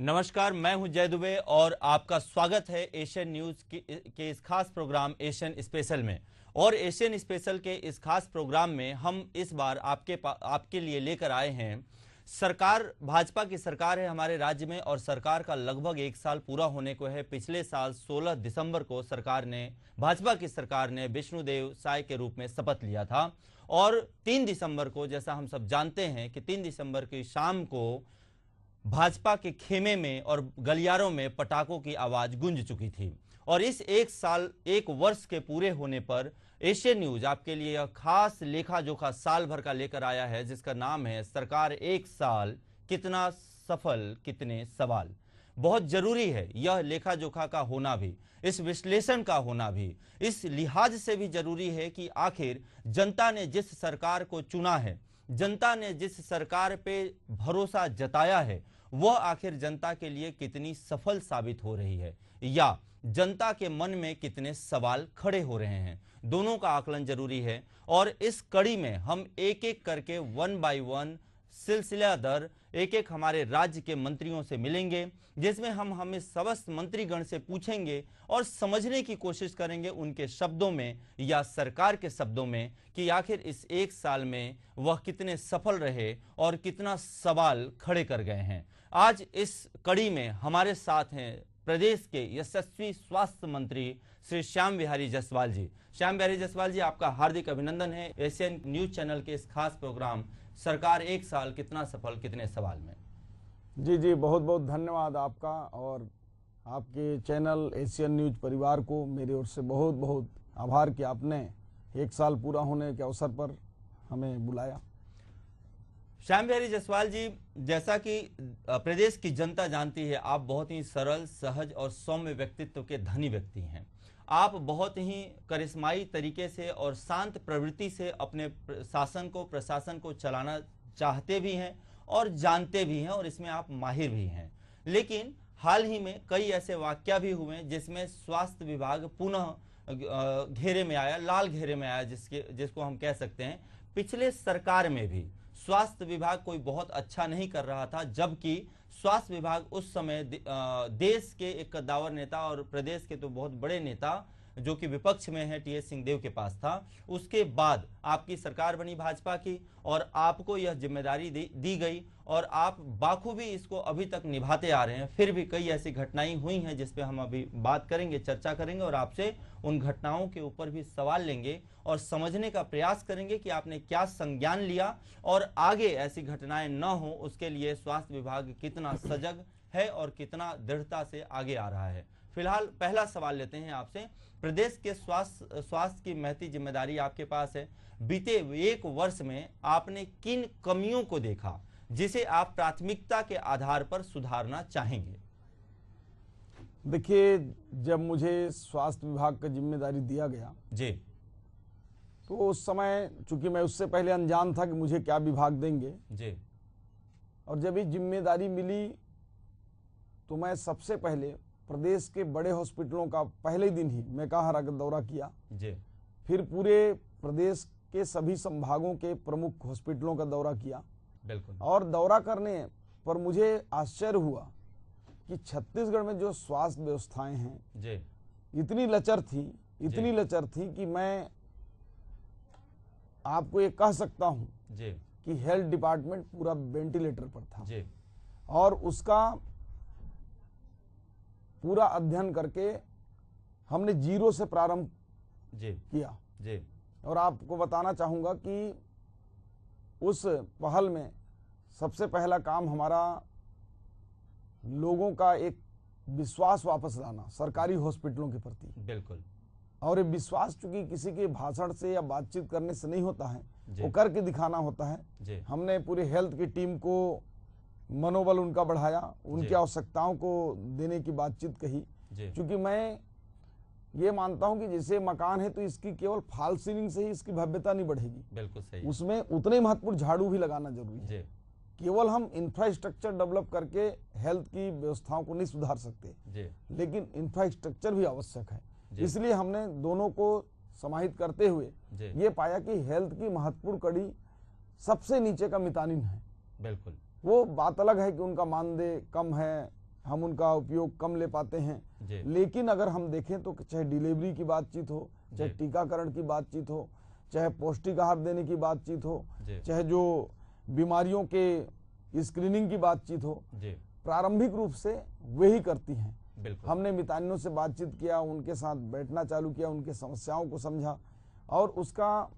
नमस्कार, मैं हूं जय दुबे और आपका स्वागत है एशियन न्यूज के इस खास प्रोग्राम एशियन स्पेशल में। और एशियन स्पेशल के इस खास प्रोग्राम में हम इस बार आपके लिए लेकर आए हैं सरकार। भाजपा की सरकार है हमारे राज्य में और सरकार का लगभग 1 साल पूरा होने को है। पिछले साल 16 दिसंबर को भाजपा की सरकार ने विष्णुदेव साय के रूप में शपथ लिया था और 3 दिसंबर को, जैसा हम सब जानते हैं कि 3 दिसंबर की शाम को भाजपा के खेमे में और गलियारों में पटाखों की आवाज गूंज चुकी थी। और इस 1 वर्ष के पूरे होने पर एशियन न्यूज आपके लिए यह खास लेखा जोखा साल भर का लेकर आया है, जिसका नाम है सरकार 1 साल, कितना सफल कितने सवाल। बहुत जरूरी है यह लेखा जोखा का होना भी, इस विश्लेषण का होना भी, इस लिहाज से भी जरूरी है कि आखिर जनता ने जिस सरकार को चुना है, जनता ने जिस सरकार पे भरोसा जताया है, वह आखिर जनता के लिए कितनी सफल साबित हो रही है या जनता के मन में कितने सवाल खड़े हो रहे हैं। दोनों का आकलन जरूरी है। और इस कड़ी में हम एक एक करके 1 बाय 1 सिलसिलादर एक हमारे राज्य के मंत्रियों से मिलेंगे, जिसमें हम इस समस्त मंत्रीगण से पूछेंगे और समझने की कोशिश करेंगे उनके शब्दों में या सरकार के शब्दों में कि आखिर इस 1 साल में वह कितने सफल रहे और कितना सवाल खड़े कर गए हैं। आज इस कड़ी में हमारे साथ हैं प्रदेश के यशस्वी स्वास्थ्य मंत्री श्री श्याम बिहारी जायसवाल जी। श्याम बिहारी जायसवाल जी, आपका हार्दिक अभिनंदन है एशियन न्यूज चैनल के इस खास प्रोग्राम सरकार 1 साल, कितना सफल कितने सवाल में। जी, बहुत बहुत धन्यवाद आपका और आपके चैनल एशियन न्यूज परिवार को मेरी ओर से बहुत बहुत आभार कि आपने 1 साल पूरा होने के अवसर पर हमें बुलाया। श्याम बिहारी जायसवाल जी, जैसा कि प्रदेश की जनता जानती है, आप बहुत ही सरल, सहज और सौम्य व्यक्तित्व के धनी व्यक्ति हैं। आप बहुत ही करिश्माई तरीके से और शांत प्रवृत्ति से अपने प्रशासन को चलाना चाहते भी हैं और जानते भी हैं और इसमें आप माहिर भी हैं। लेकिन हाल ही में कई ऐसे वाकया भी हुए जिसमें स्वास्थ्य विभाग पुनः घेरे में आया, लाल घेरे में आया, जिसको हम कह सकते हैं। पिछले सरकार में भी स्वास्थ्य विभाग कोई बहुत अच्छा नहीं कर रहा था, जबकि स्वास्थ्य विभाग उस समय देश के एक कद्दावर नेता और प्रदेश के तो बहुत बड़े नेता जो कि विपक्ष में है टी.एस. सिंहदेव के पास था। उसके बाद आपकी सरकार बनी भाजपा की और आपको यह जिम्मेदारी दी गई और आप बाखूबी इसको अभी तक निभाते आ रहे हैं। फिर भी कई ऐसी घटनाएं हुई हैं जिस पे हम अभी बात करेंगे, चर्चा करेंगे और आपसे उन घटनाओं के ऊपर भी सवाल लेंगे और समझने का प्रयास करेंगे कि आपने क्या संज्ञान लिया और आगे ऐसी घटनाएं न हो उसके लिए स्वास्थ्य विभाग कितना सजग है और कितना दृढ़ता से आगे आ रहा है। फिलहाल पहला सवाल लेते हैं आपसे। प्रदेश के स्वास्थ्य की महती जिम्मेदारी आपके पास है। बीते 1 वर्ष में आपने किन कमियों को देखा जिसे आप प्राथमिकता के आधार पर सुधारना चाहेंगे? देखिए, जब मुझे स्वास्थ्य विभाग का जिम्मेदारी दिया गया जी, तो उस समय चूंकि मैं उससे पहले अनजान था कि मुझे क्या विभाग देंगे जी, और जब ये जिम्मेदारी मिली तो मैं सबसे पहले प्रदेश के बड़े हॉस्पिटलों का पहले दिन ही मेकाहारा का दौरा किया जी, फिर पूरे प्रदेश के सभी संभागों के प्रमुख हॉस्पिटलों का दौरा किया। बिल्कुल। और दौरा करने पर मुझे आश्चर्य हुआ कि छत्तीसगढ़ में जो स्वास्थ्य व्यवस्थाएं हैं जी, इतनी लचर थी कि मैं आपको ये कह सकता हूं जी, कि हेल्थ डिपार्टमेंट पूरा वेंटिलेटर पर था जी, और उसका पूरा अध्ययन करके हमने 0 से प्रारंभ किया जी। और आपको बताना चाहूंगा कि उस पहल में सबसे पहला काम हमारा लोगों का एक विश्वास वापस लाना सरकारी हॉस्पिटलों के प्रति। बिल्कुल। और ये विश्वास चूंकि किसी के भाषण से या बातचीत करने से नहीं होता है, जी, वो करके दिखाना होता है। जी, हमने पूरी हेल्थ की टीम को मनोबल उनका बढ़ाया, उनकी आवश्यकताओं को देने की बातचीत कही। क्योंकि मैं ये मानता हूं कि जैसे मकान है तो इसकी केवल फॉल सीलिंग से ही इसकी भव्यता नहीं बढ़ेगी। बिल्कुल सही। उसमें उतने महत्वपूर्ण झाड़ू भी लगाना जरूरी है। केवल हम इंफ्रास्ट्रक्चर डेवलप करके हेल्थ की व्यवस्थाओं को नहीं सुधार सकते, लेकिन इंफ्रास्ट्रक्चर भी आवश्यक है। इसलिए हमने दोनों को समाहित करते हुए ये पाया कि हेल्थ की महत्वपूर्ण कड़ी सबसे नीचे का मितानिन है। बिल्कुल। वो बात अलग है कि उनका मानदेय कम है, हम उनका उपयोग कम ले पाते हैं। लेकिन अगर हम देखें तो चाहे डिलीवरी की बातचीत हो, चाहे टीकाकरण की बातचीत हो, चाहे पौष्टिक आहार देने की बातचीत हो, चाहे जो बीमारियों के स्क्रीनिंग की बातचीत हो, प्रारंभिक रूप से वे ही करती हैं। हमने मितानिनों से बातचीत किया, उनके साथ बैठना चालू किया, उनके समस्याओं को समझा और उसका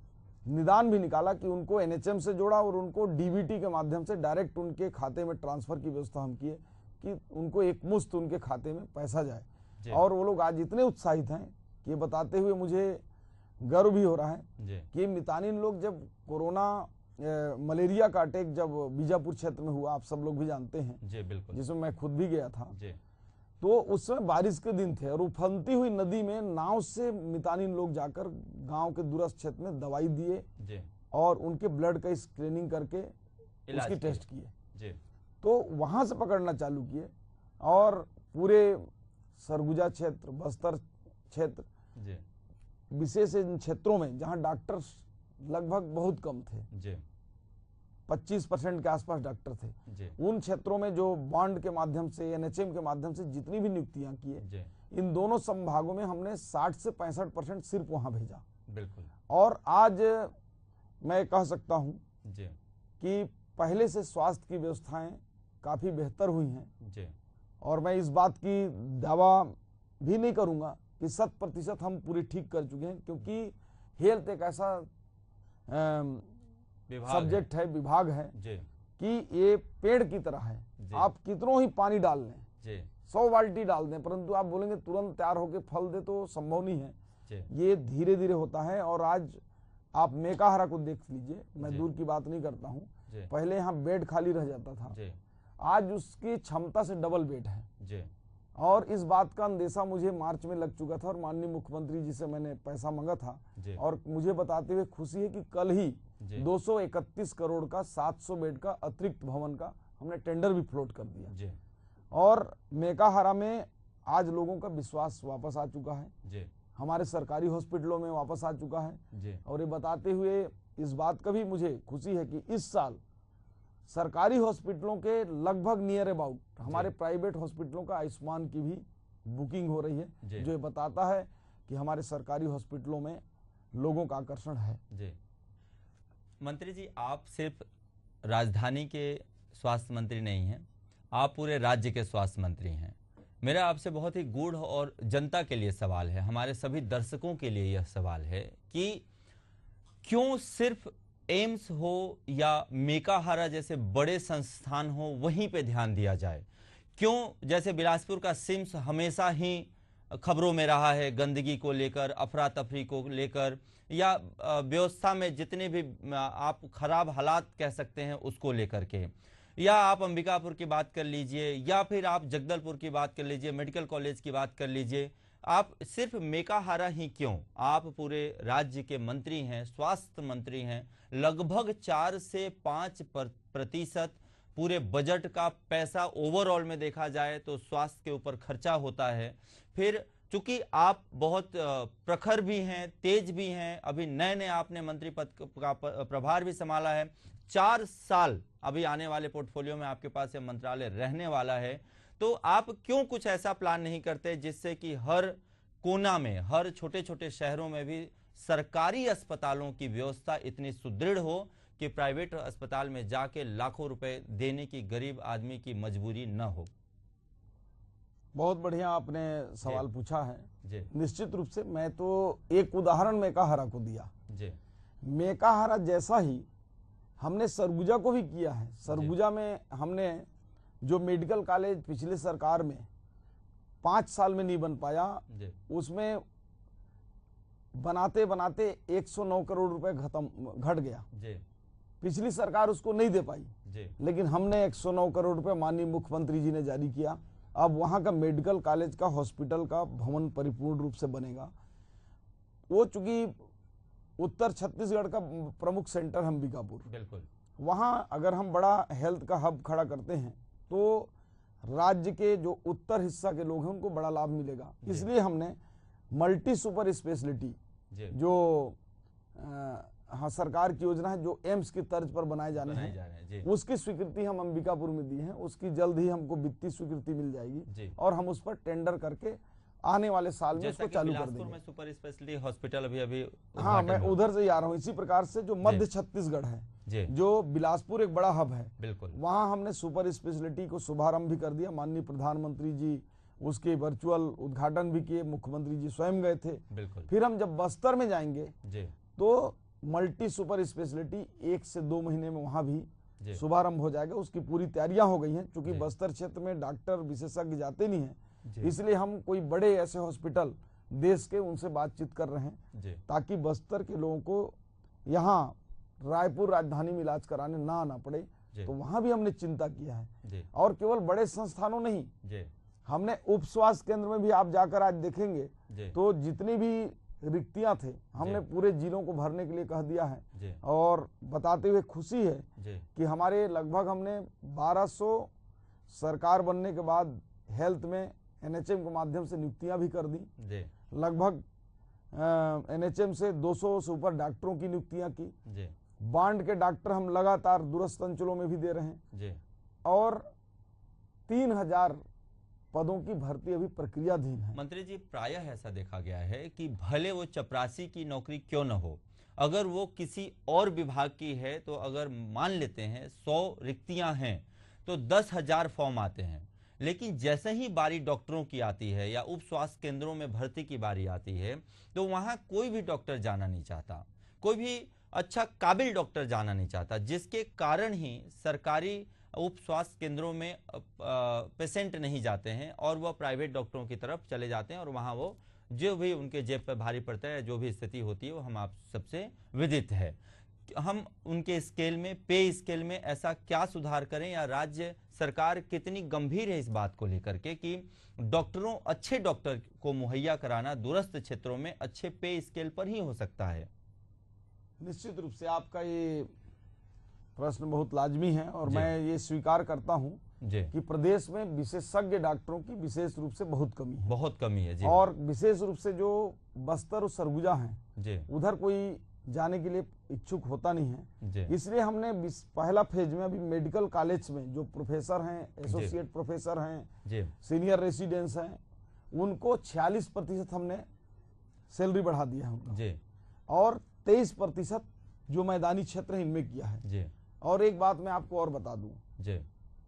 निदान भी निकाला कि उनको एनएचएम से जोड़ा और उनको डीबीटी के माध्यम से डायरेक्ट उनके खाते में ट्रांसफर की व्यवस्था हम किए कि उनको एक मुश्त उनके खाते में पैसा जाए। और वो लोग आज इतने उत्साहित हैं कि ये बताते हुए मुझे गर्व भी हो रहा है कि मितानिन लोग जब कोरोना मलेरिया का अटैक जब बीजापुर क्षेत्र में हुआ, आप सब लोग भी जानते हैं, जिसमें मैं खुद भी गया था, तो उस समय बारिश के दिन थे और उफनती हुई नदी में नाव से मितानिन लोग जाकर गांव के दूरस्थ क्षेत्र में दवाई दिए और उनके ब्लड का स्क्रीनिंग करके उसकी टेस्ट किए। तो वहां से पकड़ना चालू किए और पूरे सरगुजा क्षेत्र, बस्तर क्षेत्र, विशेष इन क्षेत्रों में जहां डॉक्टर लगभग बहुत कम थे, 25% के आसपास डॉक्टर थे, उन क्षेत्रों में जो बॉन्ड के माध्यम से, एनएचएम के माध्यम से जितनी भी नियुक्तियां किए, इन दोनों संभागों में हमने 60 से 65% सिर्फ वहां भेजा। बिल्कुल। और आज मैं कह सकता हूं कि पहले से स्वास्थ्य की व्यवस्थाएं काफी बेहतर हुई हैं और मैं इस बात की दावा भी नहीं करूंगा कि 100% हम पूरी ठीक कर चुके हैं, क्योंकि हेल्थ एक ऐसा सब्जेक्ट है, विभाग है कि ये पेड़ की तरह है। आप कितनों ही पानी डाल लें, 100 बाल्टी डाल दें, परंतु आप बोलेंगे तुरंत तैयार होके फल दे तो संभव नहीं है। ये धीरे धीरे होता है। और आज आप मेकाहारा को देख लीजिए, मैं दूर की बात नहीं करता हूँ, पहले यहाँ बेड खाली रह जाता था, आज उसकी क्षमता से डबल बेड है। और इस बात का अंदेशा मुझे मार्च में लग चुका था और माननीय मुख्यमंत्री जी से मैंने पैसा मांगा था और मुझे बताते हुए खुशी है कि कल ही 231 करोड़ का 700 बेड का अतिरिक्त भवन का हमने टेंडर भी फ्लोट कर दिया। और मेकाहारा में आज लोगों का विश्वास वापस आ चुका है, हमारे सरकारी हॉस्पिटलों में वापस आ चुका है। और ये बताते हुए इस बात का भी मुझे खुशी है कि इस साल सरकारी हॉस्पिटलों के लगभग नियर अबाउट हमारे प्राइवेट हॉस्पिटलों का आयुष्मान की भी बुकिंग हो रही है, जो ये बताता है कि हमारे सरकारी हॉस्पिटलों में लोगों का आकर्षण है। मंत्री जी, आप सिर्फ राजधानी के स्वास्थ्य मंत्री नहीं हैं, आप पूरे राज्य के स्वास्थ्य मंत्री हैं। मेरा आपसे बहुत ही गूढ़ और जनता के लिए सवाल है, हमारे सभी दर्शकों के लिए यह सवाल है कि क्यों सिर्फ एम्स हो या मेकाहारा जैसे बड़े संस्थान हो वहीं पे ध्यान दिया जाए? क्यों जैसे बिलासपुर का सिम्स हमेशा ही खबरों में रहा है गंदगी को लेकर, अफरा तफरी को लेकर, या व्यवस्था में जितने भी आप खराब हालात कह सकते हैं उसको लेकर के, या आप अंबिकापुर की बात कर लीजिए, या फिर आप जगदलपुर की बात कर लीजिए, मेडिकल कॉलेज की बात कर लीजिए, आप सिर्फ मेकाहारा ही क्यों? आप पूरे राज्य के मंत्री हैं, स्वास्थ्य मंत्री हैं, लगभग 4 से 5% पूरे बजट का पैसा ओवरऑल में देखा जाए तो स्वास्थ्य के ऊपर खर्चा होता है। फिर चूंकि आप बहुत प्रखर भी हैं, तेज भी हैं, अभी नए नए आपने मंत्री पद का प्रभार भी संभाला है, 4 साल अभी आने वाले पोर्टफोलियो में आपके पास यह मंत्रालय रहने वाला है, तो आप क्यों कुछ ऐसा प्लान नहीं करते जिससे कि हर कोना में, हर छोटे छोटे शहरों में भी सरकारी अस्पतालों की व्यवस्था इतनी सुदृढ़ हो कि प्राइवेट अस्पताल में जाके लाखों रुपए देने की गरीब आदमी की मजबूरी न हो? बहुत बढ़िया आपने सवाल पूछा है। निश्चित रूप से मैं तो एक उदाहरण मेकाहारा को दिया। मेकाहारा जैसा ही हमने सरगुजा को भी किया है। सरगुजा में हमने जो मेडिकल कॉलेज पिछले सरकार में 5 साल में नहीं बन पाया, उसमें बनाते बनाते 109 करोड़ रुपए घट गया। पिछली सरकार उसको नहीं दे पाई, लेकिन हमने 109 करोड़ रुपए माननीय मुख्यमंत्री जी ने जारी किया। अब वहां का मेडिकल कॉलेज का, हॉस्पिटल का भवन परिपूर्ण रूप से बनेगा। वो चूंकि उत्तर छत्तीसगढ़ का प्रमुख सेंटर अंबिकापुर, बिल्कुल, वहां अगर हम बड़ा हेल्थ का हब खड़ा करते हैं तो राज्य के जो उत्तर हिस्सा के लोग हैं उनको बड़ा लाभ मिलेगा। इसलिए हमने मल्टी सुपर स्पेशलिटी जो हाँ सरकार की योजना है जो एम्स की तर्ज पर बनाए जाने हैं, उसकी स्वीकृति हम अंबिकापुर में दी है। उसकी जल्द ही हमको वित्तीय स्वीकृति मिल जाएगी और हम उस पर टेंडर करके आने वाले साल में उसको चालू कर देंगे। में सुपर स्पेशलिटी हॉस्पिटल अभी हाँ मैं उधर से ही आ रहा हूँ। इसी प्रकार से जो मध्य छत्तीसगढ़ है, जो बिलासपुर एक बड़ा हब है, बिल्कुल वहाँ हमने सुपर स्पेशलिटी को शुभारंभ भी कर दिया। माननीय प्रधानमंत्री जी उसके वर्चुअल उद्घाटन भी किए, मुख्यमंत्री जी स्वयं गए थे। बिल्कुल। फिर हम जब बस्तर में जाएंगे तो मल्टी सुपर स्पेशलिटी 1 से 2 महीने में वहाँ भी शुभारंभ हो जाएगा। उसकी पूरी तैयारियां हो गई हैं। क्योंकि बस्तर क्षेत्र में डॉक्टर विशेषज्ञ जाते नहीं हैं, इसलिए हम कोई बड़े ऐसे हॉस्पिटल देश के उनसे बातचीत कर रहे हैं ताकि बस्तर के लोगों को यहाँ रायपुर राजधानी में इलाज कराने ना आना पड़े। तो वहां भी हमने चिंता किया है। और केवल बड़े संस्थानों नहीं, हमने उप स्वास्थ्य केंद्र में भी आप जाकर आज देखेंगे तो जितनी भी रिक्तियां थे हमने पूरे जिलों को भरने के लिए कह दिया है। और बताते हुए खुशी है कि हमारे लगभग हमने 1200 सरकार बनने के बाद हेल्थ में एनएचएम के माध्यम से नियुक्तियां भी कर दी। लगभग एनएचएम से 200 से ऊपर डॉक्टरों की नियुक्तियां की। बांड के डॉक्टर हम लगातार दूरस्थ अंचलों में भी दे रहे हैं। और 3000 पदों की भर्ती अभी प्रक्रियाधीन है। मंत्री जी, प्रायः ऐसा देखा गया है कि भले वो चपरासी की नौकरी क्यों न हो, अगर वो किसी और विभाग की है तो अगर मान लेते हैं 100 रिक्तियां हैं तो 10,000 फॉर्म आते हैं। लेकिन जैसे ही बारी डॉक्टरों की आती है या उप स्वास्थ्य केंद्रों में भर्ती की बारी आती है तो वहां कोई भी डॉक्टर जाना नहीं चाहता, कोई भी अच्छा काबिल डॉक्टर जाना नहीं चाहता, जिसके कारण ही सरकारी उप स्वास्थ्य केंद्रों में पेशेंट नहीं जाते हैं और वह प्राइवेट डॉक्टरों की तरफ चले जाते हैं और वहां वो जो भी उनके जेब पर भारी पड़ता है, जो भी स्थिति होती है वो हम आप सबसे विदित है। हम उनके स्केल में, पे स्केल में ऐसा क्या सुधार करें या राज्य सरकार कितनी गंभीर है इस बात को लेकर के कि डॉक्टरों, अच्छे डॉक्टर को मुहैया कराना दूरस्थ क्षेत्रों में अच्छे पे स्केल पर ही हो सकता है? निश्चित रूप से आपका ये प्रश्न बहुत लाजमी है और मैं ये स्वीकार करता हूं कि प्रदेश में विशेषज्ञ डॉक्टरों की विशेष रूप से बहुत कमी है जी। और विशेष रूप से जो बस्तर और सरगुजा हैं उधर कोई जाने के लिए इच्छुक होता नहीं है। इसलिए हमने पहला फेज में अभी मेडिकल कॉलेज में जो प्रोफेसर हैं, एसोसिएट प्रोफेसर हैं, सीनियर रेसिडेंट्स हैं, उनको 46% हमने सैलरी बढ़ा दिया है उनका। और 23% जो मैदानी क्षेत्र है इनमें किया है। और एक बात मैं आपको और बता दूं,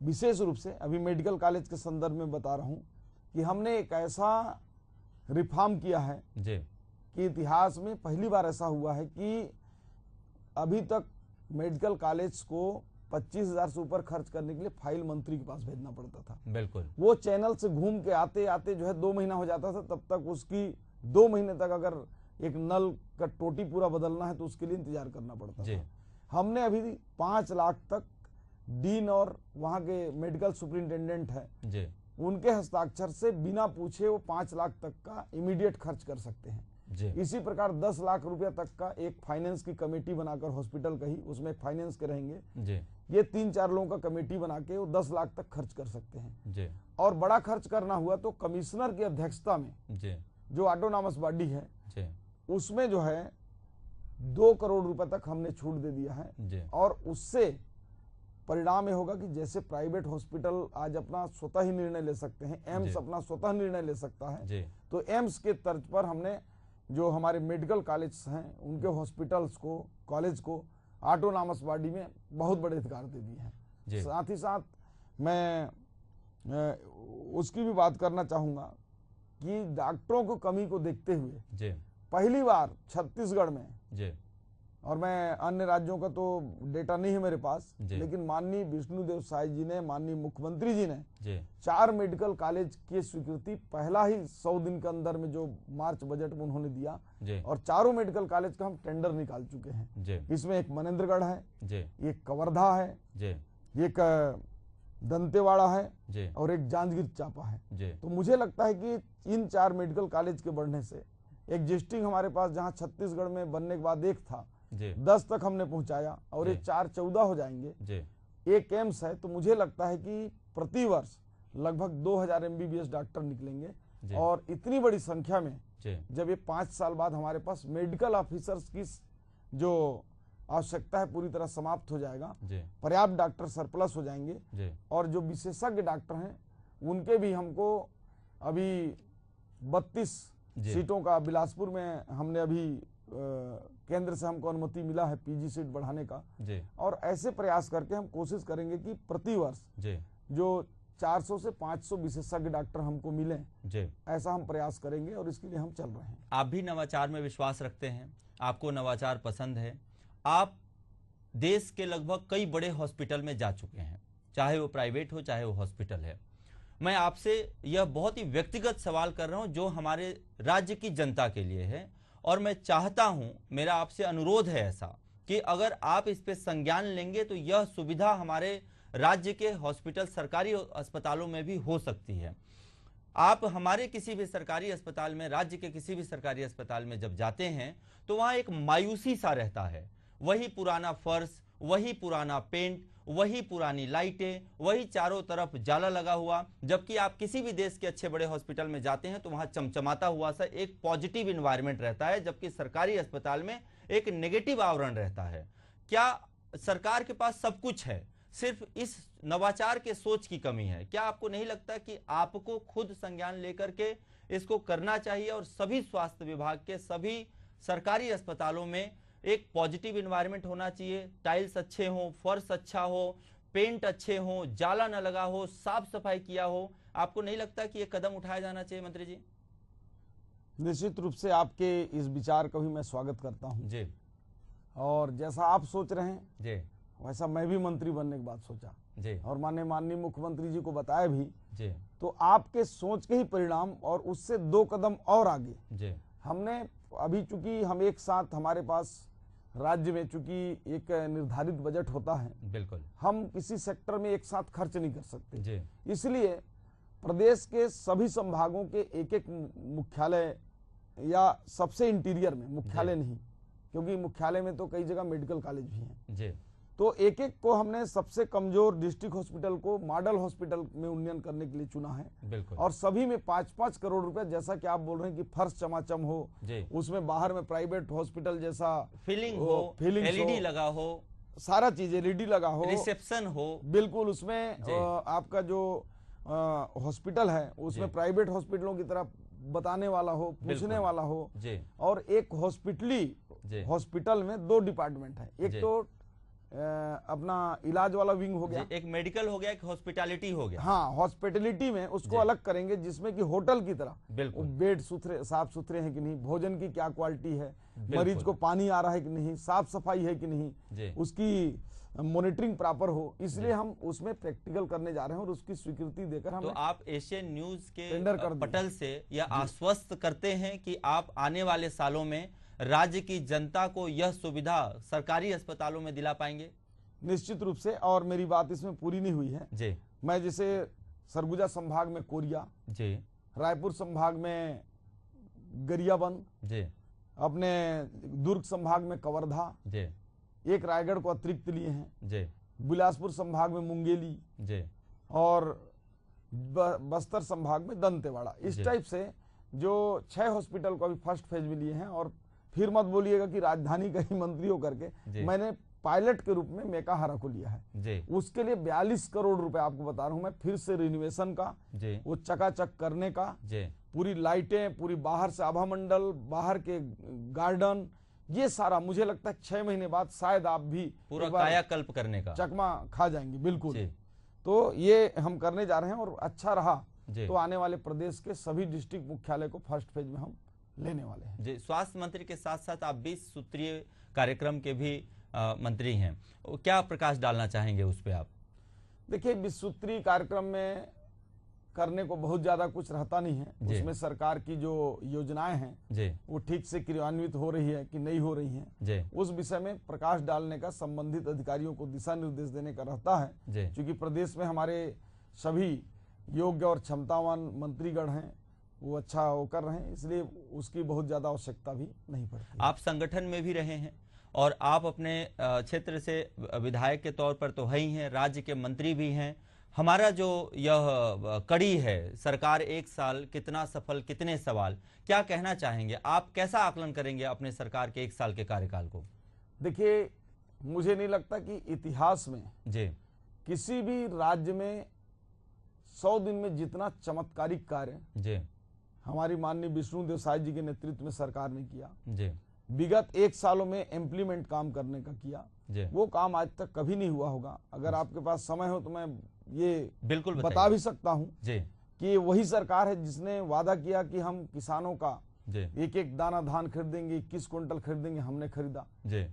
विशेष रूप से अभी मेडिकल कॉलेज के संदर्भ में बता रहा हूं कि हमने एक ऐसा रिफॉर्म किया है कि इतिहास में पहली बार ऐसा हुआ है कि अभी तक मेडिकल कॉलेज को 25,000 से ऊपर खर्च करने के लिए फाइल मंत्री के पास भेजना पड़ता था। बिल्कुल। वो चैनल से घूम के आते आते जो है 2 महीना हो जाता था। तब तक उसकी 2 महीने तक अगर एक नल का टोटी पूरा बदलना है तो उसके लिए इंतजार करना पड़ता था। हमने अभी 5 लाख तक डीन और वहां के मेडिकल सुपरिंटेंडेंट है उनके हस्ताक्षर से बिना पूछे वो 5 लाख तक का इमीडिएट खर्च कर सकते हैं। इसी प्रकार 10 लाख रुपया तक का एक फाइनेंस की कमेटी बनाकर हॉस्पिटल का ही, उसमें फाइनेंस के रहेंगे, ये 3-4 लोगों का कमेटी बना के वो 10 लाख तक खर्च कर सकते हैं। और बड़ा खर्च करना हुआ तो कमिश्नर की अध्यक्षता में जो ऑटोनॉमस बॉडी है उसमें जो है 2 करोड़ रुपए तक हमने छूट दे दिया है। और उससे परिणाम ये होगा कि जैसे प्राइवेट हॉस्पिटल आज अपना स्वतः ही निर्णय ले सकते हैं, एम्स अपना स्वतः निर्णय ले सकता है, तो एम्स के तर्ज पर हमने जो हमारे मेडिकल कॉलेज हैं उनके हॉस्पिटल्स को, कॉलेज को ऑटोनॉमस बॉडी में बहुत बड़े अधिकार दे दिए हैं। साथ ही साथ मैं उसकी भी बात करना चाहूंगा कि डॉक्टरों को कमी को देखते हुए पहली बार छत्तीसगढ़ में, और मैं अन्य राज्यों का तो डेटा नहीं है मेरे पास, लेकिन माननीय विष्णुदेव साय जी ने, माननीय मुख्यमंत्री जी ने 4 मेडिकल कॉलेज की स्वीकृति पहला ही 100 दिन के अंदर में जो मार्च बजट में उन्होंने दिया, और 4 मेडिकल कॉलेज का हम टेंडर निकाल चुके हैं। इसमें एक मनेन्द्रगढ़ है, एक कवर्धा है, एक दंतेवाड़ा है और एक जांजगीर चांपा है। तो मुझे लगता है कि इन 4 मेडिकल कॉलेज के बढ़ने से एग्जिस्टिंग हमारे पास जहां छत्तीसगढ़ में बनने के बाद एक था, 10 तक हमने पहुंचाया और ये 4-14 हो जाएंगे। एक एम्स है, तो मुझे लगता है कि प्रति वर्ष लगभग 2000 MBBS डॉक्टर निकलेंगे। और इतनी बड़ी संख्या में जब ये 5 साल बाद हमारे पास मेडिकल ऑफिसर्स की जो आवश्यकता है पूरी तरह समाप्त हो जाएगा, पर्याप्त डॉक्टर सरप्लस हो जाएंगे और जो विशेषज्ञ डॉक्टर हैं उनके भी हमको अभी 32 सीटों का बिलासपुर में हमने अभी केंद्र से हमको अनुमति मिला है पीजी सीट बढ़ाने का और ऐसे प्रयास करके हम कोशिश करेंगे कि प्रति वर्ष जो 400 से 500 विशेषज्ञ डॉक्टर हमको मिले, ऐसा हम प्रयास करेंगे और इसके लिए हम चल रहे हैं। आप भी नवाचार में विश्वास रखते हैं, आपको नवाचार पसंद है, आप देश के लगभग कई बड़े हॉस्पिटल में जा चुके हैं, चाहे वो प्राइवेट हो चाहे वो हॉस्पिटल है। मैं आपसे यह बहुत ही व्यक्तिगत सवाल कर रहा हूं जो हमारे राज्य की जनता के लिए है और मैं चाहता हूं, मेरा आपसे अनुरोध है ऐसा कि अगर आप इस पे संज्ञान लेंगे तो यह सुविधा हमारे राज्य के हॉस्पिटल सरकारी अस्पतालों में भी हो सकती है। आप हमारे किसी भी सरकारी अस्पताल में, राज्य के किसी भी सरकारी अस्पताल में जब जाते हैं तो वहां एक मायूसी सा रहता है, वही पुराना फर्श, वही पुराना पेंट, वही पुरानी लाइटें, वही चारों तरफ जाला लगा हुआ। जबकि आप किसी भी देश के अच्छे बड़े हॉस्पिटल में जाते हैं तो वहां चमचमाता हुआ सा एक पॉजिटिव इन्वायरमेंट रहता है, जबकि सरकारी अस्पताल में एक नेगेटिव आवरण रहता है। क्या सरकार के पास सब कुछ है, सिर्फ इस नवाचार के सोच की कमी है? क्या आपको नहीं लगता कि आपको खुद संज्ञान लेकर के इसको करना चाहिए और सभी स्वास्थ्य विभाग के सभी सरकारी अस्पतालों में एक पॉजिटिव इन्वायरमेंट होना चाहिए, टाइल्स अच्छे हों, फर्श अच्छा हो, पेंट अच्छे हों, जाला न लगा हो, साफ सफाई किया हो? आपको नहीं लगता कि ये कदम उठाया जाना चाहिए मंत्री जी? निश्चित रूप से आपके इस विचार का भी मैं स्वागत करता हूं जी। और जैसा आप सोच रहे हैं जी, वैसा मैं भी मंत्री बनने के बाद सोचा जी और माननीय मुख्यमंत्री जी को बताया भी जी। तो आपके सोच के ही परिणाम और उससे 2 कदम और आगे जी। हमने अभी, चूंकि हम एक साथ, हमारे पास राज्य में चूंकि एक निर्धारित बजट होता है, बिल्कुल हम किसी सेक्टर में एक साथ खर्च नहीं कर सकते जी। इसलिए प्रदेश के सभी संभागों के एक एक मुख्यालय या सबसे इंटीरियर में मुख्यालय नहीं, क्योंकि मुख्यालय में तो कई जगह मेडिकल कॉलेज भी हैं जी, तो एक एक को हमने सबसे कमजोर डिस्ट्रिक्ट हॉस्पिटल को मॉडल हॉस्पिटल में उन्नयन करने के लिए चुना है। बिल्कुल। और सभी में 5-5 करोड़ रुपए, जैसा कि आप बोल रहे हैं कि फर्श चमाचम हो, उसमें बाहर में प्राइवेट हॉस्पिटल जैसा फीलिंग हो, एलईडी लगा हो, सारा चीज एलईडी लगा हो, रिसेप्शन हो, बिल्कुल उसमें आपका जो हॉस्पिटल है उसमें प्राइवेट हॉस्पिटलों की तरह बताने वाला हो, पूछने वाला हो। और एक हॉस्पिटल में 2 डिपार्टमेंट है, एक तो अपना इलाज वाला विंग हो गया, एक मेडिकल हो गया, एक हॉस्पिटैलिटी हो गया। हाँ, हॉस्पिटैलिटी में उसको अलग करेंगे जिसमें कि होटल की तरह बेड साफ सुथरे हैं कि नहीं, भोजन की क्या क्वालिटी है, मरीज को पानी आ रहा है कि नहीं, साफ सफाई है कि नहीं, उसकी मॉनिटरिंग प्रॉपर हो। इसलिए हम उसमें प्रैक्टिकल करने जा रहे हैं और उसकी स्वीकृति देकर हम तो आप एशियन न्यूज के पटल से यह आश्वस्त करते हैं कि आप आने वाले सालों में राज्य की जनता को यह सुविधा सरकारी अस्पतालों में दिला पाएंगे? निश्चित रूप से, और मेरी बात इसमें पूरी नहीं हुई है जी। मैं जैसे सरगुजा संभाग में कोरिया जी, रायपुर संभाग में गरियाबंद जी, अपने दुर्ग संभाग में कवर्धा जी, एक रायगढ़ को अतिरिक्त लिए हैं जी, बिलासपुर संभाग में मुंगेली जी, और बस्तर संभाग में दंतेवाड़ा। इस टाइप से जो 6 हॉस्पिटल को अभी फर्स्ट फेज में लिए हैं। और फिर मत बोलिएगा कि राजधानी का ही मंत्री होकर के मैंने पायलट के रूप में मेकाहारा को लिया है जी। उसके लिए 42 करोड़ रुपए आपको बता रहा हूं मैं, फिर से रिनोवेशन का जी, वो चकाचक करने का जी, पूरी लाइटें, पूरी बाहर से आभा मंडल, बाहर के गार्डन, ये सारा मुझे लगता है 6 महीने बाद शायद आप भी पूरा कायाकल्प करने का चकमा खा जाएंगे। बिल्कुल, तो ये हम करने जा रहे हैं और अच्छा रहा तो आने वाले प्रदेश के सभी डिस्ट्रिक्ट मुख्यालय को फर्स्ट फेज में हम लेने वाले हैं जी। स्वास्थ्य मंत्री के साथ साथ आप 20 सूत्रीय कार्यक्रम के भी मंत्री हैं, क्या प्रकाश डालना चाहेंगे उस पे आप? देखिए, 20 सूत्रीय कार्यक्रम में करने को बहुत ज्यादा कुछ रहता नहीं है, उसमें सरकार की जो योजनाएं हैं वो ठीक से क्रियान्वित हो रही है कि नहीं हो रही हैं, उस विषय में प्रकाश डालने का संबंधित अधिकारियों को दिशा निर्देश देने का रहता है। क्योंकि प्रदेश में हमारे सभी योग्य और क्षमतावान मंत्रीगण हैं, वो अच्छा वो कर रहे हैं, इसलिए उसकी बहुत ज्यादा आवश्यकता भी नहीं पड़ती। आप संगठन में भी रहे हैं और आप अपने क्षेत्र से विधायक के तौर पर तो है ही हैं, राज्य के मंत्री भी हैं। हमारा जो यह कड़ी है सरकार 1 साल कितना सफल कितने सवाल, क्या कहना चाहेंगे आप? कैसा आकलन करेंगे अपने सरकार के 1 साल के कार्यकाल को? देखिए, मुझे नहीं लगता कि इतिहास में जी किसी भी राज्य में 100 दिन में जितना चमत्कारिक कार्य जी हमारी माननीय विष्णुदेव साय जी के नेतृत्व में सरकार ने किया, जी विगत 1 सालों में इम्प्लीमेंट काम करने का किया, जी वो काम आज तक कभी नहीं हुआ होगा। अगर आपके पास समय हो तो मैं ये बिल्कुल बता भी सकता हूं जी कि वही सरकार है जिसने वादा किया कि हम किसानों का जी एक एक दाना धान खरीदेंगे, 21 क्विंटल खरीदेंगे, हमने खरीदा। जी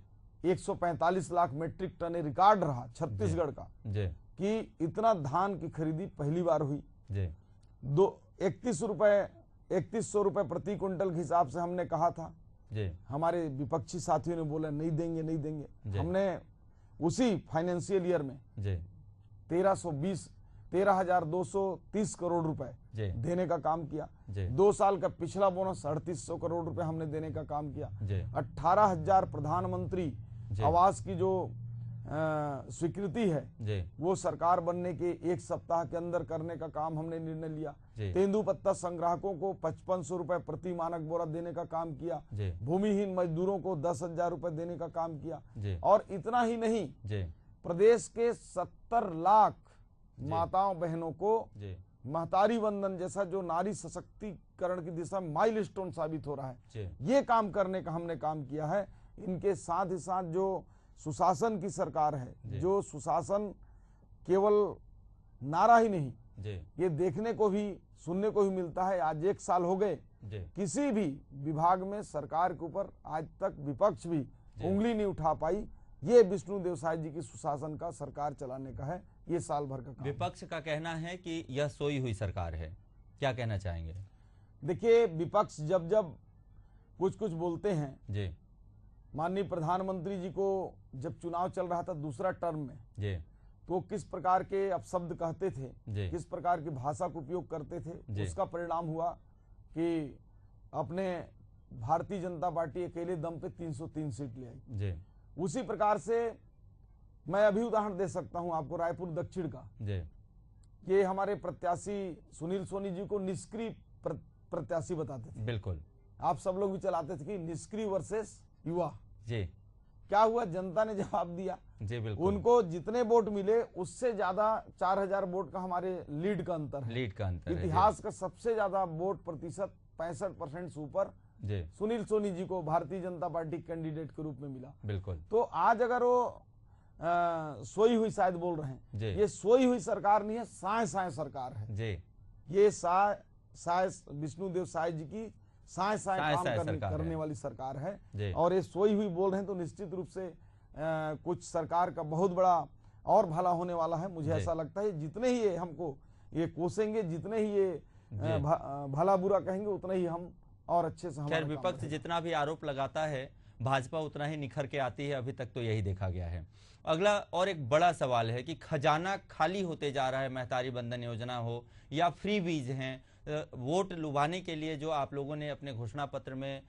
145 लाख मीट्रिक टन रिकॉर्ड रहा छत्तीसगढ़ का जी कि इतना धान की खरीदी पहली बार हुई। जी 3100 रुपए प्रति क्विंटल के हिसाब से हमने कहा था जी हमारे विपक्षी साथियों ने बोला नहीं देंगे नहीं देंगे। जी। हमने उसी फाइनेंशियल ईयर में जी 13,230 करोड़ रुपए जी देने का काम किया। जी 2 साल का पिछला बोनस 3800 करोड़ रुपए हमने देने का काम किया। जी 18,000 प्रधानमंत्री जी आवास की जो स्वीकृति है जी वो सरकार बनने के 1 सप्ताह के अंदर करने का काम हमने निर्णय लिया। जी तेंदुपत्ता संग्राहकों को 5500 रुपए प्रति मानक बोरा देने का काम किया। जी भूमिहीन मजदूरों को 10,000 रुपए देने का काम किया। जी और इतना ही नहीं, जी प्रदेश के 70 लाख माताओं बहनों को जी महतारी वंदन जैसा जो नारी सशक्तिकरण की दिशा में माइलस्टोन साबित हो रहा है, जी ये काम करने का हमने काम किया है। इनके साथ ही साथ जो सुशासन की सरकार है, जो सुशासन केवल नारा ही नहीं, जी ये देखने को भी सुनने को भी मिलता है। आज 1 साल हो गए, जी किसी भी विभाग में सरकार के ऊपर आज तक विपक्ष भी उंगली नहीं उठा पाई। ये विष्णुदेव साय जी की सुशासन का सरकार चलाने का है ये साल भर का काम। विपक्ष का कहना है कि यह सोई हुई सरकार है, क्या कहना चाहेंगे? देखिए, विपक्ष जब जब कुछ कुछ बोलते हैं, जी माननीय प्रधानमंत्री जी को जब चुनाव चल रहा था दूसरा टर्म में, जी तो किस प्रकार के अपशब्द कहते थे, जी किस प्रकार की भाषा का उपयोग करते थे, जी। उसका परिणाम हुआ कि अपने भारतीय जनता पार्टी अकेले दम पे 303 सीट ले आई। जी उसी प्रकार से मैं अभी उदाहरण दे सकता हूं आपको रायपुर दक्षिण का। जी ये हमारे प्रत्याशी सुनील सोनी जी को निष्क्रिय प्रत्याशी बताते थे। बिल्कुल, आप सब लोग भी चलाते थे कि निष्क्रिय वर्सेस युवा। जी क्या हुआ, जनता ने जवाब दिया। जी बिल्कुल, उनको जितने वोट मिले उससे ज्यादा 4000 वोट का हमारे लीड का अंतर है। लीड का अंतर है। इतिहास का सबसे ज्यादा वोट प्रतिशत 65% से ऊपर जी सुनील सोनी जी को भारतीय जनता पार्टी कैंडिडेट के रूप में मिला। बिल्कुल, तो आज अगर वो सोई हुई शायद बोल रहे हैं, जी ये सोई हुई सरकार नहीं है, साय साय सरकार है। जी ये साय विष्णुदेव साय जी की साय साय काम साय सरकार करने है। वाली सरकार है। जी और ये सोई हुई बोल रहे हैं तो निश्चित रूप से कुछ सरकार का बहुत बड़ा और भला होने वाला है। मुझे जी। ऐसा लगता है जितने ही ये हमको ये कोसेंगे, जितने ही ये जी। भला बुरा कहेंगे, उतने ही हम और अच्छे से खैर, हमारा काम विपक्ष रहेगा। जितना भी आरोप लगाता है भाजपा उतना ही निखर के आती है, अभी तक तो यही देखा गया है। अगला और एक बड़ा सवाल है कि खजाना खाली होते जा रहा है, महतारी बंधन योजना हो या फ्री बीज हैं, वोट लुभाने के लिए जो आप लोगों ने अपने घोषणा पत्र में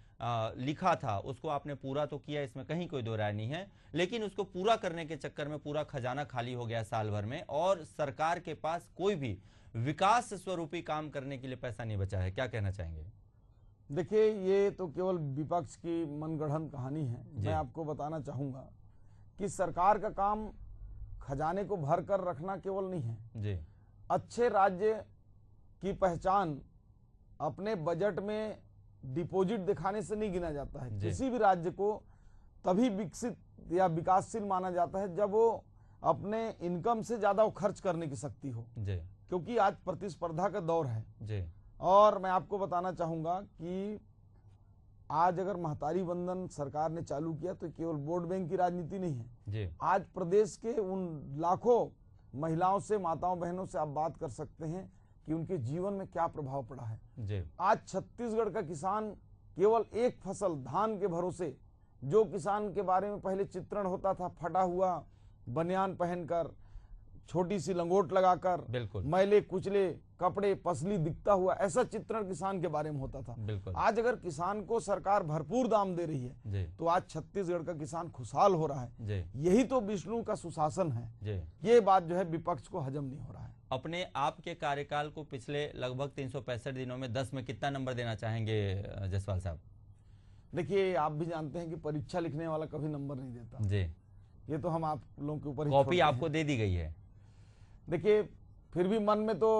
लिखा था उसको आपने पूरा तो किया, इसमें कहीं कोई दो राय नहीं है, लेकिन उसको पूरा करने के चक्कर में पूरा खजाना खाली हो गया साल भर में और सरकार के पास कोई भी विकास स्वरूपी काम करने के लिए पैसा नहीं बचा है। क्या कहना चाहेंगे? देखिए, ये तो केवल विपक्ष की मनगढ़ंत कहानी है। मैं आपको बताना चाहूंगा कि सरकार का काम खजाने को भर कर रखना केवल नहीं है जी। अच्छे राज्य की पहचान अपने बजट में डिपॉजिट दिखाने से नहीं गिना जाता है। किसी भी राज्य को तभी विकसित या विकासशील माना जाता है जब वो अपने इनकम से ज्यादा वो खर्च करने की शक्ति हो जी। क्योंकि आज प्रतिस्पर्धा का दौर है जी। और मैं आपको बताना चाहूंगा कि आज अगर महतारी वंदन सरकार ने चालू किया तो केवल वोट बैंक की राजनीति नहीं है जी। आज प्रदेश के उन लाखों महिलाओं से, माताओं बहनों से आप बात कर सकते हैं कि उनके जीवन में क्या प्रभाव पड़ा है। जी। आज छत्तीसगढ़ का किसान केवल एक फसल धान के भरोसे, जो किसान के बारे में पहले चित्रण होता था फटा हुआ बनियान पहनकर, छोटी सी लंगोट लगाकर, बिल्कुल, मैले कुचले कपड़े पसली दिखता हुआ, ऐसा चित्रण किसान के बारे में होता था। बिल्कुल। आज अगर किसान को सरकार भरपूर दाम दे रही है जी। तो आज छत्तीसगढ़ का किसान खुशहाल हो रहा है। जी। यही तो विष्णु का सुशासन है। जी। ये बात जो है विपक्ष को हजम नहीं हो रहा है। अपने आपके कार्यकाल को पिछले लगभग 365 दिनों में 10 में कितना नंबर देना चाहेंगे जायसवाल साहब? देखिए, आप भी जानते हैं कि परीक्षा लिखने वाला कभी नंबर नहीं देता। जी। ये तो हम आप लोगों के ऊपर कॉपी आपको दे दी गई है। देखिए फिर भी मन में तो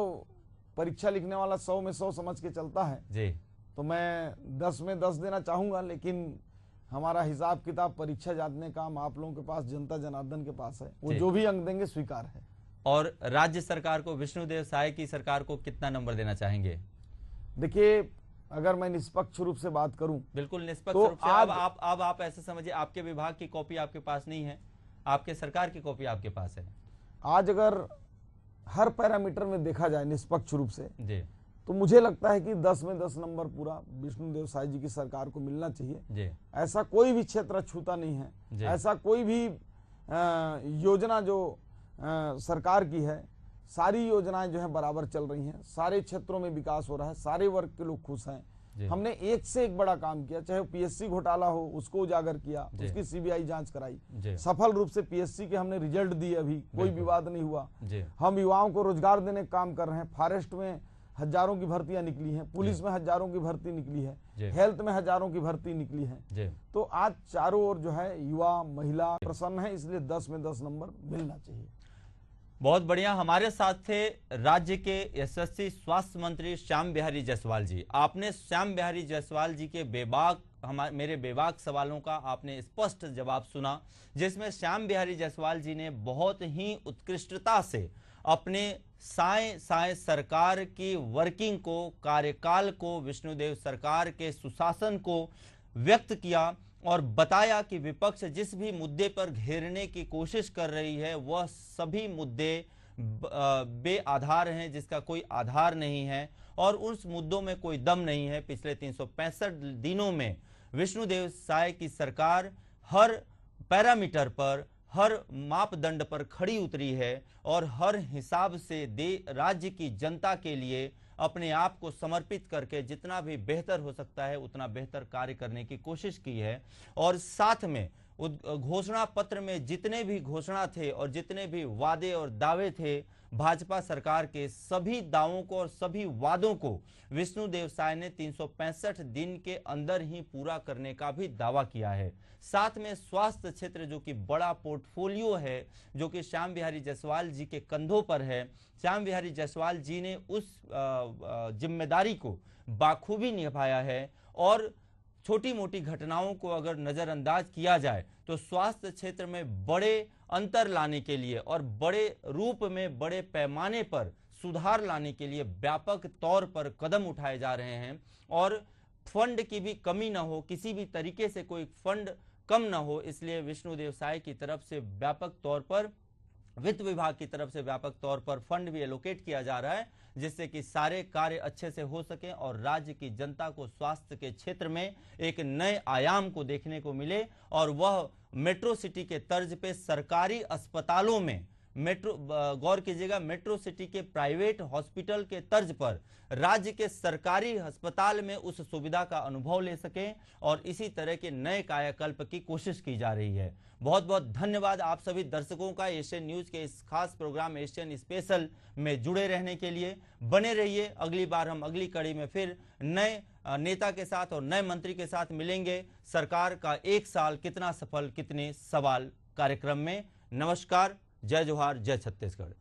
परीक्षा लिखने वाला 100 में 100 समझ के चलता है जी। तो मैं 10 में 10 देना चाहूंगा, लेकिन हमारा हिसाब किताब परीक्षा जांचने का काम आप लोगों के पास, जनता जनार्दन के पास है, वो जो भी अंक देंगे स्वीकार है। और राज्य सरकार को, विष्णुदेव साय की सरकार को कितना नंबर देना चाहेंगे? देखिए अगर मैं निष्पक्ष रूप से बात करूं, बिल्कुल निष्पक्ष तो रूप से। अब आप ऐसे समझिए, आपके विभाग की कॉपी आपके पास नहीं है, आपके सरकार की कॉपी आपके पास है। आज अगर हर पैरामीटर में देखा जाए निष्पक्ष रूप से जी, तो मुझे लगता है कि 10 में 10 नंबर पूरा विष्णुदेव साय जी की सरकार को मिलना चाहिए जी। ऐसा कोई भी क्षेत्र छूता नहीं है, ऐसा कोई भी योजना जो सरकार की है, सारी योजनाएं जो है बराबर चल रही हैं, सारे क्षेत्रों में विकास हो रहा है, सारे वर्ग के लोग खुश हैं। हमने एक से एक बड़ा काम किया, चाहे पीएससी घोटाला हो उसको उजागर किया, उसकी सीबीआई जांच कराई, सफल रूप से पीएससी के हमने रिजल्ट दिए, अभी कोई विवाद नहीं हुआ। हम युवाओं को रोजगार देने का काम कर रहे हैं, फॉरेस्ट में हजारों की भर्तियां निकली हैं, पुलिस में हजारों की भर्ती निकली है, हेल्थ में हजारों की भर्ती निकली है। तो आज चारों ओर जो है युवा महिला प्रसन्न है, इसलिए 10 में 10 नंबर मिलना चाहिए। बहुत बढ़िया। हमारे साथ थे राज्य के यशस्वी स्वास्थ्य मंत्री श्याम बिहारी जायसवाल जी। आपने श्याम बिहारी जायसवाल जी के मेरे बेबाक सवालों का आपने स्पष्ट जवाब सुना, जिसमें श्याम बिहारी जायसवाल जी ने बहुत ही उत्कृष्टता से अपने साय सरकार की वर्किंग को, कार्यकाल को, विष्णुदेव सरकार के सुशासन को व्यक्त किया और बताया कि विपक्ष जिस भी मुद्दे पर घेरने की कोशिश कर रही है वह सभी मुद्दे बेआधार हैं, जिसका कोई आधार नहीं है और उस मुद्दों में कोई दम नहीं है। पिछले 365 दिनों में विष्णुदेव साय की सरकार हर पैरामीटर पर, हर मापदंड पर खड़ी उतरी है और हर हिसाब से राज्य की जनता के लिए अपने आप को समर्पित करके जितना भी बेहतर हो सकता है उतना बेहतर कार्य करने की कोशिश की है। और साथ में घोषणा पत्र में जितने भी घोषणा थे और जितने भी वादे और दावे थे, भाजपा सरकार के सभी दावों को और सभी वादों को विष्णुदेव साय ने 365 दिन के अंदर ही पूरा करने का भी दावा किया है। साथ में स्वास्थ्य क्षेत्र जो कि बड़ा पोर्टफोलियो है, जो कि श्याम बिहारी जायसवाल जी के कंधों पर है, श्याम बिहारी जायसवाल जी ने उस जिम्मेदारी को बाखूबी निभाया है। और छोटी मोटी घटनाओं को अगर नजरअंदाज किया जाए तो स्वास्थ्य क्षेत्र में बड़े अंतर लाने के लिए और बड़े रूप में, बड़े पैमाने पर सुधार लाने के लिए व्यापक तौर पर कदम उठाए जा रहे हैं। और फंड की भी कमी न हो, किसी भी तरीके से कोई फंड कम न हो, इसलिए विष्णुदेव साय की तरफ से व्यापक तौर पर, वित्त विभाग की तरफ से व्यापक तौर पर फंड भी एलोकेट किया जा रहा है, जिससे कि सारे कार्य अच्छे से हो सके और राज्य की जनता को स्वास्थ्य के क्षेत्र में एक नए आयाम को देखने को मिले। और वह मेट्रो सिटी के तर्ज पे सरकारी अस्पतालों में, गौर कीजिएगा, मेट्रो सिटी के प्राइवेट हॉस्पिटल के तर्ज पर राज्य के सरकारी अस्पताल में उस सुविधा का अनुभव ले सकें और इसी तरह के नए कायाकल्प की कोशिश की जा रही है। बहुत बहुत धन्यवाद आप सभी दर्शकों का एशियन न्यूज के इस खास प्रोग्राम एशियन स्पेशल में जुड़े रहने के लिए। बने रहिए, अगली बार हम अगली कड़ी में फिर नए नेता के साथ और नए मंत्री के साथ मिलेंगे। सरकार का 1 साल कितना सफल, कितने सवाल कार्यक्रम में। नमस्कार, जय जोहार, जय छत्तीसगढ़।